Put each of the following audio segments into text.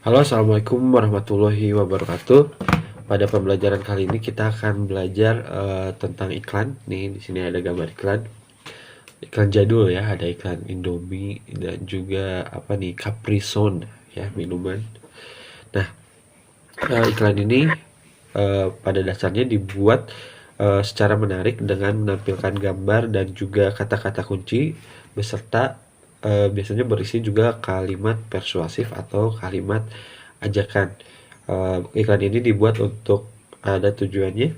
Halo, assalamualaikum warahmatullahi wabarakatuh. Pada pembelajaran kali ini kita akan belajar tentang iklan. Nih, di sini ada gambar iklan. Iklan jadul ya, ada iklan Indomie dan juga apa nih Capri Sun ya, minuman. Nah, iklan ini pada dasarnya dibuat secara menarik dengan menampilkan gambar dan juga kata-kata kunci beserta biasanya berisi juga kalimat persuasif atau kalimat ajakan. Iklan ini dibuat untuk ada tujuannya.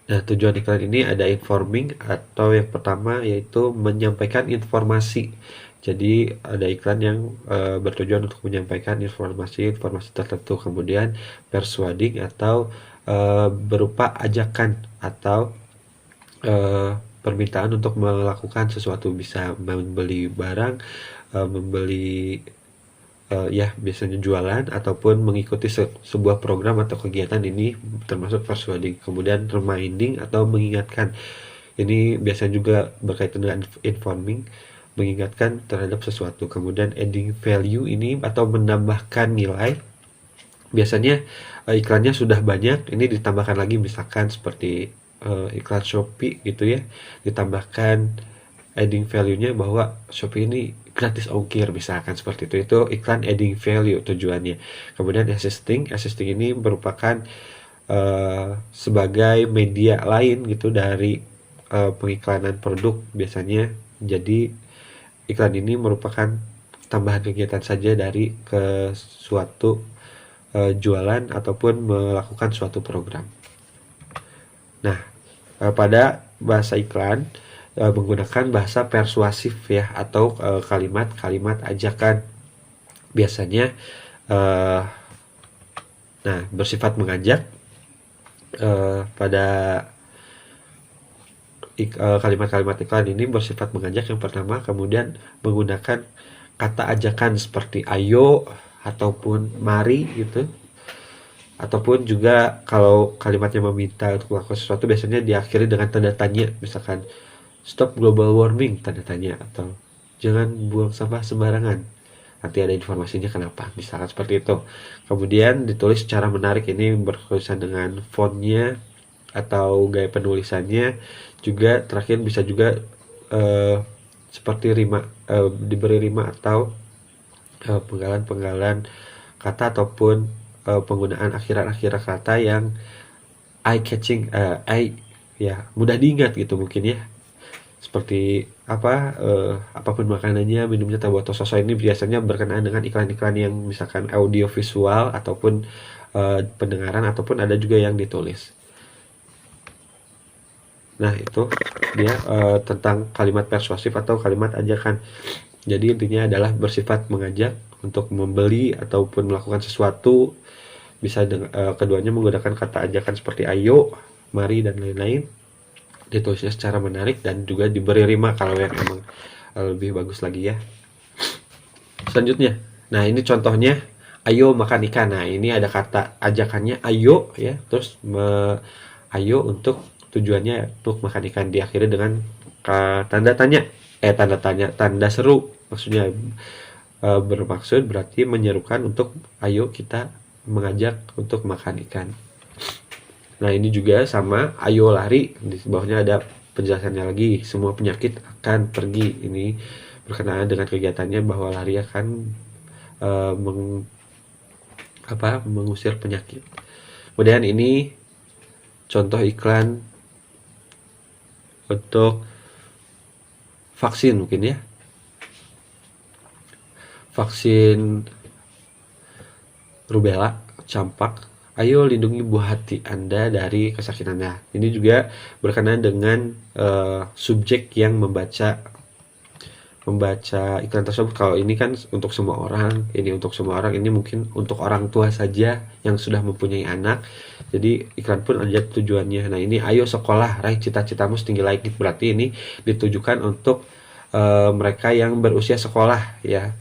Nah, tujuan iklan ini ada informing atau yang pertama yaitu menyampaikan informasi. Jadi ada iklan yang bertujuan untuk menyampaikan informasi tertentu, kemudian persuading atau berupa ajakan atau permintaan untuk melakukan sesuatu, bisa membeli barang, membeli ya biasanya jualan ataupun mengikuti sebuah program atau kegiatan. Ini termasuk persuading. Kemudian reminding atau mengingatkan, ini biasanya juga berkaitan dengan informing, mengingatkan terhadap sesuatu. Kemudian adding value ini atau menambahkan nilai, biasanya iklannya sudah banyak, ini ditambahkan lagi, misalkan seperti iklan Shopee gitu ya, ditambahkan adding value-nya bahwa Shopee ini gratis ongkir, misalkan seperti itu iklan adding value tujuannya. Kemudian assisting ini merupakan sebagai media lain gitu dari pengiklanan produk biasanya. Jadi iklan ini merupakan tambahan kegiatan saja dari ke suatu jualan ataupun melakukan suatu program. Nah, pada bahasa iklan menggunakan bahasa persuasif ya, atau kalimat-kalimat ajakan biasanya nah bersifat mengajak. Pada kalimat-kalimat iklan ini bersifat mengajak yang pertama, kemudian menggunakan kata ajakan seperti ayo ataupun mari gitu, ataupun juga kalau kalimatnya meminta untuk melakukan sesuatu biasanya diakhiri dengan tanda tanya, misalkan stop global warming tanda tanya, atau jangan buang sampah sembarangan, nanti ada informasinya kenapa, misalkan seperti itu. Kemudian ditulis secara menarik, ini bertulisan dengan fontnya atau gaya penulisannya. Juga terakhir bisa juga seperti rima, diberi rima atau penggalan-penggalan kata ataupun penggunaan akhiran-akhiran kata yang eye catching, ya mudah diingat gitu mungkin ya, seperti apapun makanannya, minumnya, tahu atau sosok, ini biasanya berkenaan dengan iklan-iklan yang misalkan audio visual ataupun pendengaran, ataupun ada juga yang ditulis. Nah, itu dia tentang kalimat persuasif atau kalimat ajakan. Jadi intinya adalah bersifat mengajak untuk membeli ataupun melakukan sesuatu. Bisa keduanya menggunakan kata ajakan seperti ayo, mari, dan lain-lain. Ditulisnya secara menarik dan juga diberi rima kalau yang memang lebih bagus lagi ya. Selanjutnya, nah ini contohnya, ayo makan ikan. Nah, ini ada kata ajakannya ayo ya, terus ayo untuk tujuannya untuk makan ikan, diakhiri dengan tanda seru, maksudnya bermaksud berarti menyerukan untuk ayo kita mengajak untuk makan ikan. Nah, ini juga sama, ayo lari, di bawahnya ada penjelasannya lagi, semua penyakit akan pergi. Ini berkenaan dengan kegiatannya bahwa lari akan mengusir penyakit. Kemudian ini contoh iklan untuk vaksin mungkin ya, vaksin rubella, campak, ayo lindungi buah hati Anda dari kesakitannya. Ini juga berkenaan dengan subjek yang membaca iklan tersebut. Kalau ini kan untuk semua orang, ini mungkin untuk orang tua saja yang sudah mempunyai anak. Jadi iklan pun ada tujuannya. Nah, ini ayo sekolah, raih cita-citamu setinggi langit, berarti ini ditujukan untuk mereka yang berusia sekolah ya.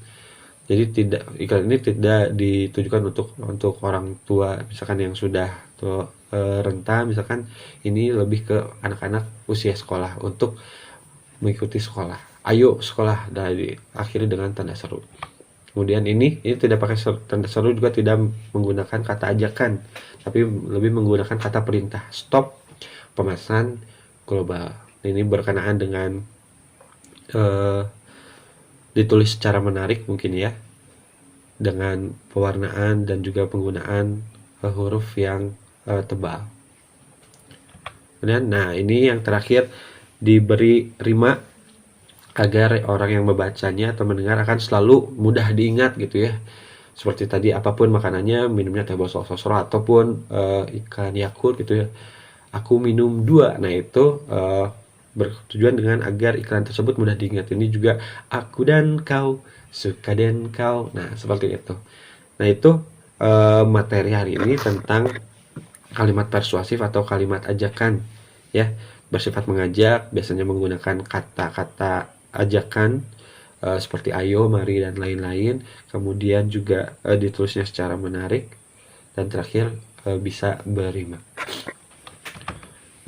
Jadi iklan ini tidak ditujukan untuk orang tua, misalkan yang sudah renta, misalkan ini lebih ke anak-anak usia sekolah untuk mengikuti sekolah. Ayo sekolah, dari akhiri dengan tanda seru. Kemudian ini tidak pakai tanda seru, juga tidak menggunakan kata ajakan, tapi lebih menggunakan kata perintah. Stop, pemesan global. Ini berkenaan dengan ditulis secara menarik mungkin ya, dengan pewarnaan dan juga penggunaan huruf yang tebal. Kemudian, nah ini yang terakhir, diberi rima agar orang yang membacanya atau mendengar akan selalu mudah diingat gitu ya. Seperti tadi, apapun makanannya, minumnya teh botol sosro ataupun ikan Yakult gitu ya. Aku minum 2. Nah itu bertujuan dengan agar iklan tersebut mudah diingat. Ini juga aku dan kau, suka dan kau. Nah seperti itu. Nah itu materi hari ini tentang kalimat persuasif atau kalimat ajakan ya, bersifat mengajak, biasanya menggunakan kata-kata ajakan seperti ayo, mari, dan lain-lain. Kemudian juga ditulisnya secara menarik, dan terakhir bisa berima.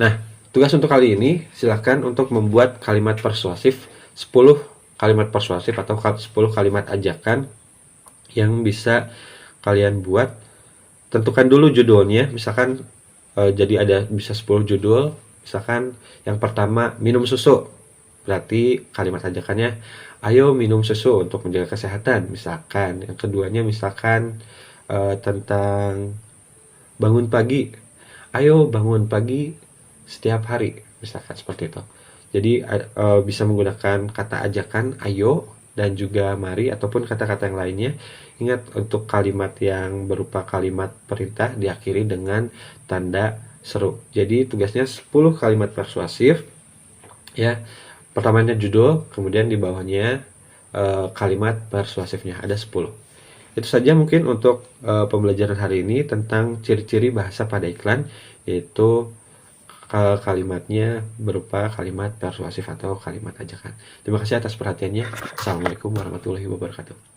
Nah, tugas untuk kali ini, silahkan untuk membuat kalimat persuasif, 10 kalimat persuasif atau 10 kalimat ajakan yang bisa kalian buat. Tentukan dulu judulnya, misalkan jadi ada bisa 10 judul. Misalkan yang pertama, minum susu, berarti kalimat ajakannya ayo minum susu untuk menjaga kesehatan. Misalkan yang keduanya, misalkan tentang bangun pagi, ayo bangun pagi setiap hari, misalkan seperti itu. Jadi bisa menggunakan kata ajakan ayo dan juga mari ataupun kata-kata yang lainnya. Ingat, untuk kalimat yang berupa kalimat perintah diakhiri dengan tanda seru. Jadi tugasnya 10 kalimat persuasif ya. Pertamanya judul, kemudian di bawahnya kalimat persuasifnya ada 10. Itu saja mungkin untuk pembelajaran hari ini tentang ciri-ciri bahasa pada iklan, yaitu kalimatnya berupa kalimat persuasif atau kalimat ajakan. Terima kasih atas perhatiannya. Assalamualaikum warahmatullahi wabarakatuh.